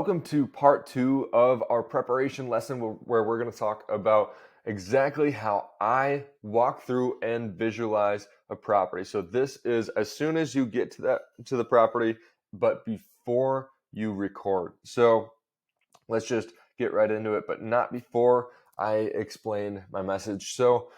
Welcome to part 2 of our preparation lesson where we're going to talk about exactly how I walk through and visualize a property. So this is as soon as you get to the property, but before you record. So let's just get right into it, but not before I explain my message. So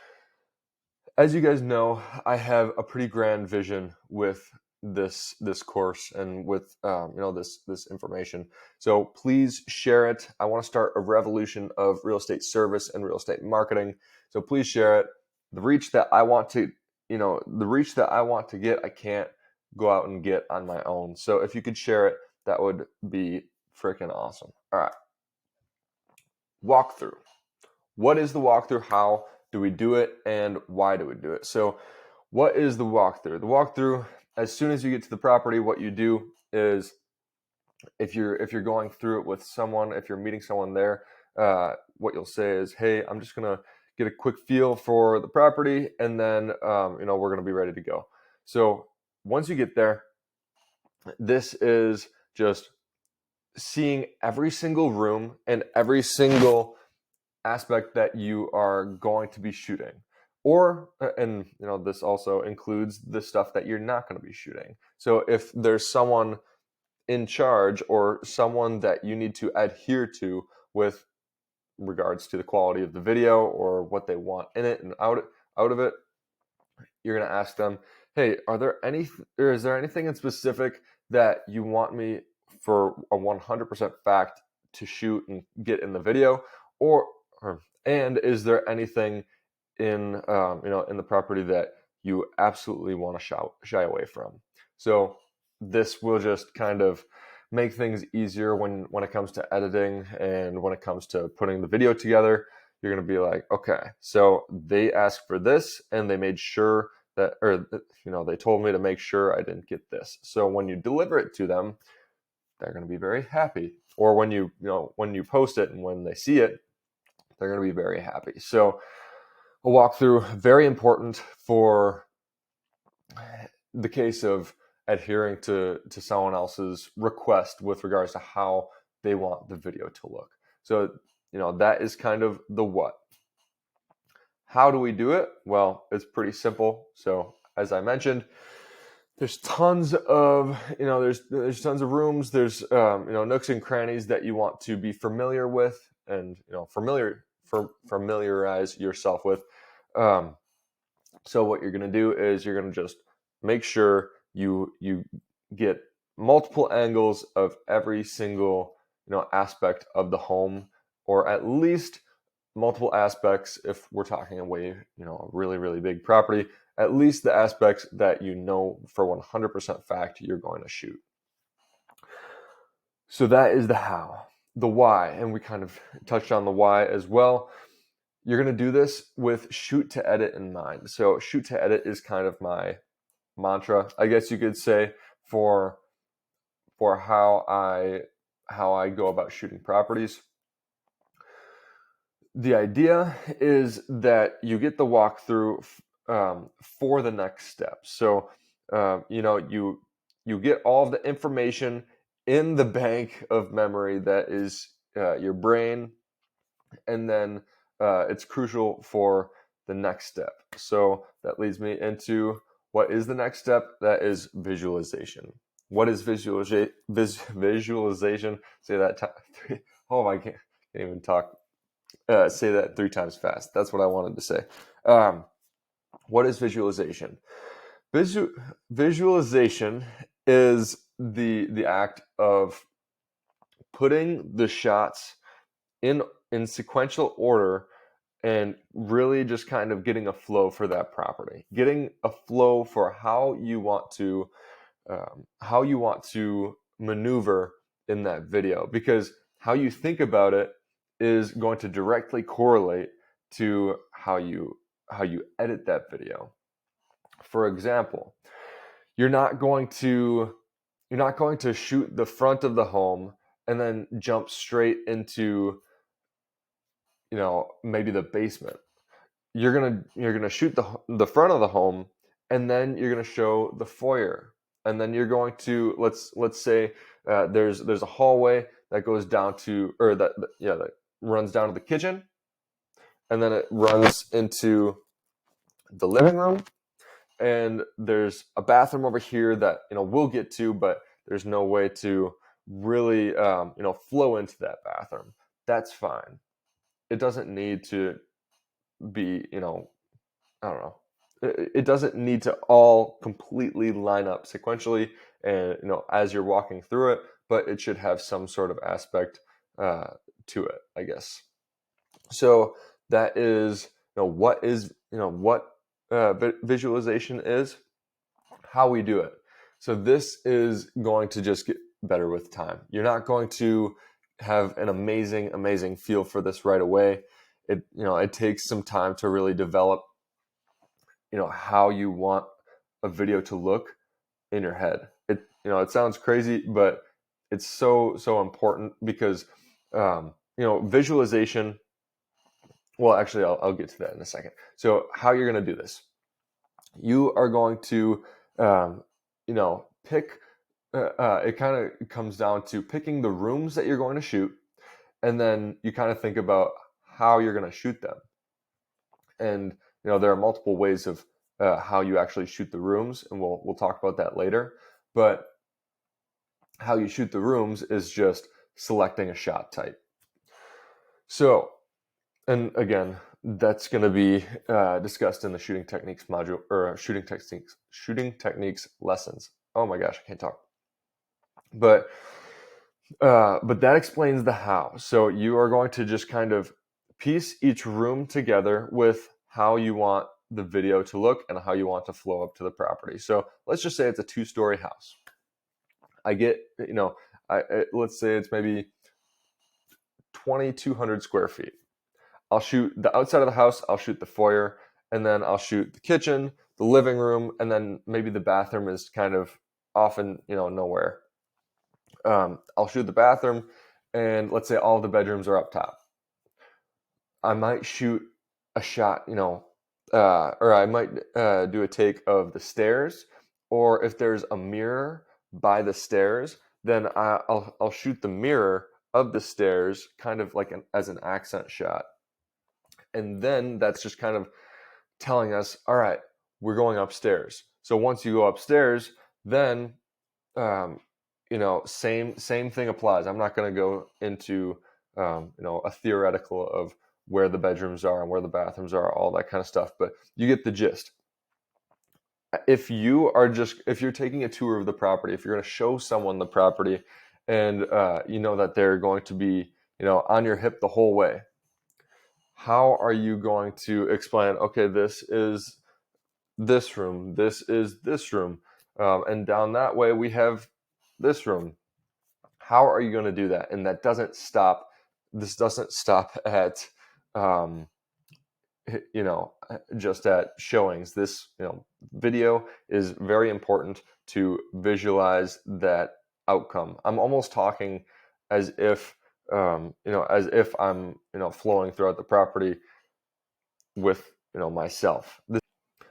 as you guys know, I have a pretty grand vision with this course and with this information. So please share it. I want to start a revolution of real estate service and real estate marketing. So please share it. The reach that I want to get, I can't go out and get on my own. So if you could share it, that would be freaking awesome. All right. Walkthrough. What is the walkthrough? How do we do it, and why do we do it? So what is the walkthrough? The walkthrough, as soon as you get to the property, what you do is if you're going through it with someone, if you're meeting someone there, what you'll say is, hey, I'm just gonna get a quick feel for the property, and then we're gonna be ready to go. So once you get there, this is just seeing every single room and every single aspect that you are going to be shooting, and this also includes the stuff that you're not going to be shooting. So if there's someone in charge or someone that you need to adhere to with regards to the quality of the video or what they want in it and out of it, you're going to ask them, hey, is there anything in specific that you want me for a 100% fact to shoot and get in the video, and is there anything in the property that you absolutely want to shy away from? So this will just kind of make things easier when it comes to editing and when it comes to putting the video together. You're going to be like, okay, so they asked for this and they made sure that, they told me to make sure I didn't get this. So when you deliver it to them, they're going to be very happy. Or when you post it and when they see it, they're going to be very happy. So a walkthrough, very important for the case of adhering to someone else's request with regards to how they want the video to look. So, that is kind of the what. How do we do it? Well, it's pretty simple. So as I mentioned, there's tons of, there's tons of rooms. There's, nooks and crannies that you want to be familiar with and, familiarize yourself with. So what you're going to do is you're going to just make sure you get multiple angles of every single, aspect of the home, or at least multiple aspects if we're talking a really, really big property, at least the aspects that for 100% fact you're going to shoot. So that is the how. The why, and we kind of touched on the why as well. You're going to do this with shoot to edit in mind. So shoot to edit is kind of my mantra, I guess you could say, for how I go about shooting properties. The idea is that you get the walkthrough for the next step. So you get all of the information in the bank of memory that is your brain, and then it's crucial for the next step. So that leads me into what is the next step? That is visualization. What is visualization? Say that time. Oh, I can't even talk. Say that 3 times fast. That's what I wanted to say. What is visualization? Visualization is the act of putting the shots in sequential order and really just kind of getting a flow for that property, getting a flow for how you want to maneuver in that video, because how you think about it is going to directly correlate to how you edit that video. For example, you're not going to shoot the front of the home and then jump straight into maybe the basement. You're gonna shoot the front of the home, and then you're gonna show the foyer, and then you're going to let's say there's a hallway that goes down to, or that runs down to the kitchen, and then it runs into the living room, and there's a bathroom over here that we'll get to, but there's no way to really flow into that bathroom. That's fine. It doesn't need to be I don't know. It doesn't need to all completely line up sequentially and as you're walking through it, but it should have some sort of aspect to it, I guess. So that is what visualization is, how we do it. So this is going to just get better with time. You're not going to have an amazing feel for this right away. It takes some time to really develop how you want a video to look in your head. It sounds crazy, but it's so important because visualization. Well, actually, I'll get to that in a second. So how you're going to do this? You are going to pick. It kind of comes down to picking the rooms that you're going to shoot, and then you kind of think about how you're going to shoot them. And there are multiple ways of how you actually shoot the rooms, and we'll talk about that later. But how you shoot the rooms is just selecting a shot type. So, and again, that's going to be discussed in the shooting techniques module, or shooting techniques lessons. Oh my gosh, I can't talk. But that explains the how. So you are going to just kind of piece each room together with how you want the video to look and how you want to flow up to the property. So let's just say it's a 2-story house. I get, let's say it's maybe 2,200 square feet. I'll shoot the outside of the house, I'll shoot the foyer, and then I'll shoot the kitchen, the living room, and then maybe the bathroom is kind of often, nowhere. I'll shoot the bathroom, and let's say all the bedrooms are up top. I might shoot a shot, or I might do a take of the stairs, or if there's a mirror by the stairs, then I'll shoot the mirror of the stairs kind of like as an accent shot. And then that's just kind of telling us, all right, we're going upstairs. So once you go upstairs, then same thing applies. I'm not going to go into a theoretical of where the bedrooms are and where the bathrooms are, all that kind of stuff, but you get the gist. If you're taking a tour of the property, if you're going to show someone the property, and that they're going to be on your hip the whole way, how are you going to explain, okay, this is this room, this is this room, and down that way we have this room? How are you going to do that? And that doesn't stop. This doesn't stop at just at showings. This video is very important to visualize that outcome. I'm almost talking as if I'm flowing throughout the property with myself.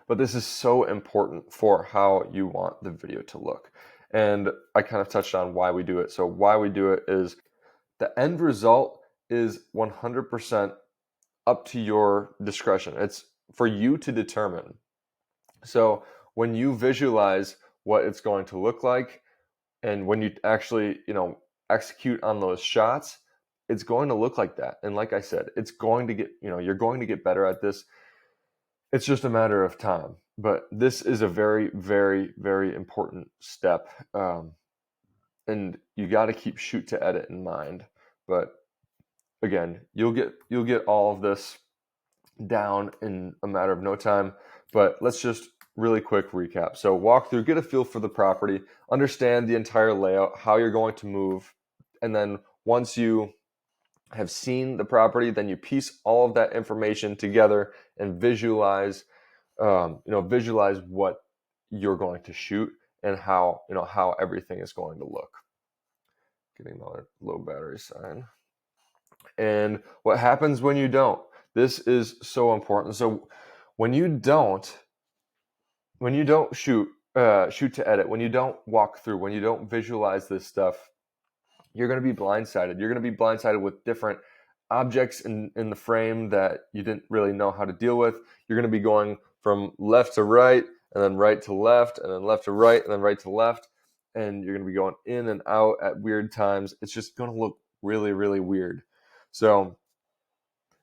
But this is so important for how you want the video to look. And I kind of touched on why we do it. So why we do it is the end result is 100% up to your discretion. It's for you to determine. So when you visualize what it's going to look like, and when you actually, execute on those shots, it's going to look like that. And like I said, it's going to get, you're going to get better at this. It's just a matter of time. But this is a very, very, very important step. And you got to keep shoot to edit in mind. But again, you'll get all of this down in a matter of no time. But let's just really quick recap. So walk through, get a feel for the property, understand the entire layout, how you're going to move, and then once you have seen the property, then you piece all of that information together and visualize what you're going to shoot and how everything is going to look. Getting another low battery sign. And what happens when you don't? This is so important. So when you don't shoot to edit, when you don't walk through, when you don't visualize this stuff, you're going to be blindsided. You're going to be blindsided with different objects in the frame that you didn't really know how to deal with. You're going to be going from left to right, and then right to left, and then left to right, and then right to left. And you're going to be going in and out at weird times. It's just going to look really, really weird. So,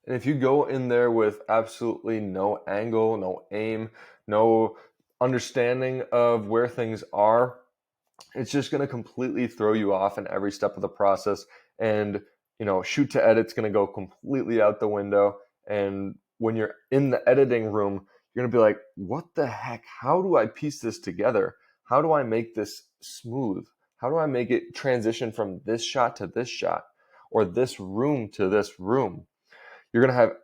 and if you go in there with absolutely no angle, no aim, no understanding of where things are, it's just going to completely throw you off in every step of the process. And, shoot to edit's going to go completely out the window. And when you're in the editing room, you're going to be like, what the heck? How do I piece this together? How do I make this smooth? How do I make it transition from this shot to this shot, or this room to this room? You're going to have,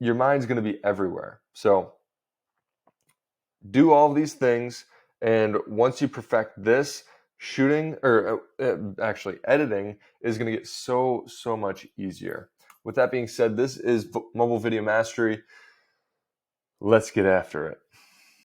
your mind's going to be everywhere. So do all these things. And once you perfect this, shooting, or actually editing, is going to get so much easier. With that being said, this is Mobile Video Mastery. Let's get after it.